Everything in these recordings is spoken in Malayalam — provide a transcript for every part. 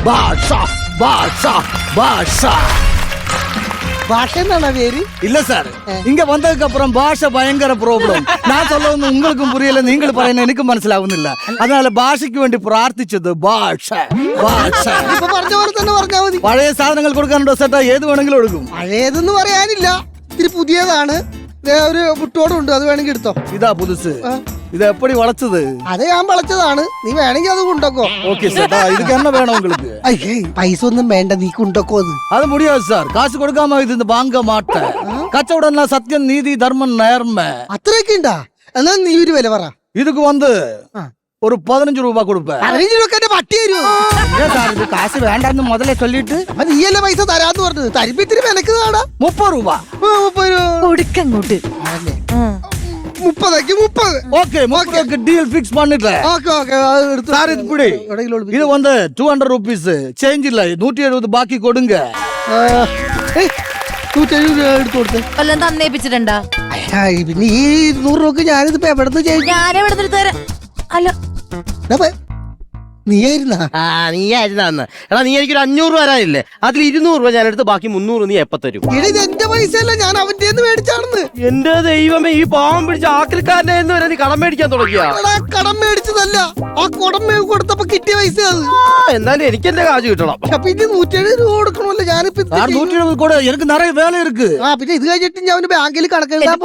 பாஷா பாஷா பாஷா. ഭാഷ എന്നാണ് പേര്? இல்ல சார், இங்க வந்ததுக்கு அப்புறம் பாஷை பயங்கர ப்ராப்ளம். நான் சொல்ல வந்து உங்களுக்கும் புரியல, நீங்கள் പറയുന്ന എനിക്കും മനസ്സിലാവുന്നില്ല. அதனால ഭാഷയ്ക്ക് വേണ്ടി പ്രാർത്ഥിച്ചത് ഭാഷ ഭാഷ. ഇപ്പൊ പറഞ്ഞ പോലെ തന്നെ പറഞ്ഞാൽ മതി. പഴയ സാധനങ്ങൾ കൊടുക്കാനുണ്ടോ ചേട്ടാ? ഏത് വേണമെങ്കിലും എടുക്കും. പഴയതെന്ന് പറയാനില്ല, ഇത്തിരി പുതിയതാണ്. ഒരു മുട്ടോടുണ്ട്, അത് വേണമെങ്കിൽ എടുത്തോ. ഇതാ പുതുസ്. ഇത് എപ്പടി വളച്ചത്? അത് ഞാൻ വളച്ചതാണ്, നീ വേണമെങ്കിൽ അത് കൊണ്ടോക്കോ. ഓക്കെ ചേട്ടാ, ഇതൊക്കെ എണ്ണ വേണം உங்களுக்கு? പൈസ ഒന്നും വേണ്ട, നീ കൊണ്ടോക്കോ. அது முடியாது சார், காசு கொடுக்காம இது வாங்க மாட்டேன். கச்சவடம் சத்தியம் நீதி தர்மம் நேர்மை. അത്രയൊക്കെ ഉണ്ടാ? എന്നാ നീ ഒരു വില പറ. இதுக்கு வந்து ஒரு 15 രൂപ കൊടുപ്പേ. 15 രൂപ പട്ടി തരുമോ? ഇത് കാശ് വേണ്ടെന്ന് മുതലേ ചൊല്ലിട്ട് നീയല്ലേ പൈസ തരാന്ന് പറഞ്ഞത്. തരുമ്പോ ഇത്തിരി വിലക്ക് താടാ. 30 രൂപ. 30 രൂപ കൊടുക്കങ്ങോട്ട്. 30. ஓகே, 30க்கு டீல் ஃபிக்ஸ் பண்ணிட்டேன். ഓക്കെ சார் இது புடி. இது வந்து 200 ரூபீஸ் சேஞ்ச் இல்ல, 170 ബാക്കി കൊടുങ്ക. 170 രൂപ എടുത്തു കൊടുത്ത്. വല്ലതും തന്നേപ്പിച്ചിട്ടുണ്ടാ? പിന്നെ ഈ 200 രൂപക്ക് ഞാനിതിപ്പോ എവിടെന്ന് ചെയ്യും? ഞാനെവിടെ നിന്ന് തരാം. അല്ല നീയായിരുന്നാ? നീയായിരുന്ന എടാ, നീ എനിക്കൊരു 500 രൂപ തരാനില്ലേ? അതിൽ 200 രൂപ ഞാൻ എടുത്ത് ബാക്കി 300 നീ എപ്പ തരും? ഇത് എന്റെ പൈസ അല്ല, ഞാൻ അവന്റെ മേടിച്ചാണെന്ന്. എന്റെ ദൈവമേ, ഈ പാവം പിടിച്ച ആക്രിക്കാരനെ എന്ന് വരെ നീ കടം മേടിക്കാൻ തുടങ്ങിയ? കടം മേടിച്ചതല്ല, ആ കുടം കൊടുത്തപ്പോ കിട്ടിയ പൈസ അത്. എന്നാലും എനിക്ക് എന്റെ കാശ് കിട്ടണം. അപ്പൊ ഇത് 170 രൂപ കൊടുക്കണമല്ലോ. ഞാനിപ്പോ 170 கூட எனக்கு நிறைய வேலை இருக்கு. പിന്നെ ഇത് കഴിഞ്ഞിട്ട് ഞാൻ ബാങ്കിൽ കണക്കെഴുതാൻ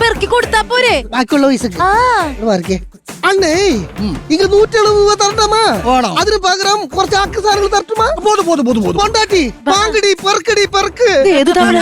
പെറുക്കി കൊടുത്താ പോരെ ബാക്കിയുള്ള പൈസക്ക്. അണ്ണേ, ഇങ്ങ 170 രൂപ തരണ്ടമാ. അതിന് പകരം കുറച്ച് ആക്ക് സാധനങ്ങൾ തരട്ടുമാ. കൊണ്ടാട്ടി വാങ്ങടി പെറുക്കടി പെറുക്ക്. ഏത് തവണ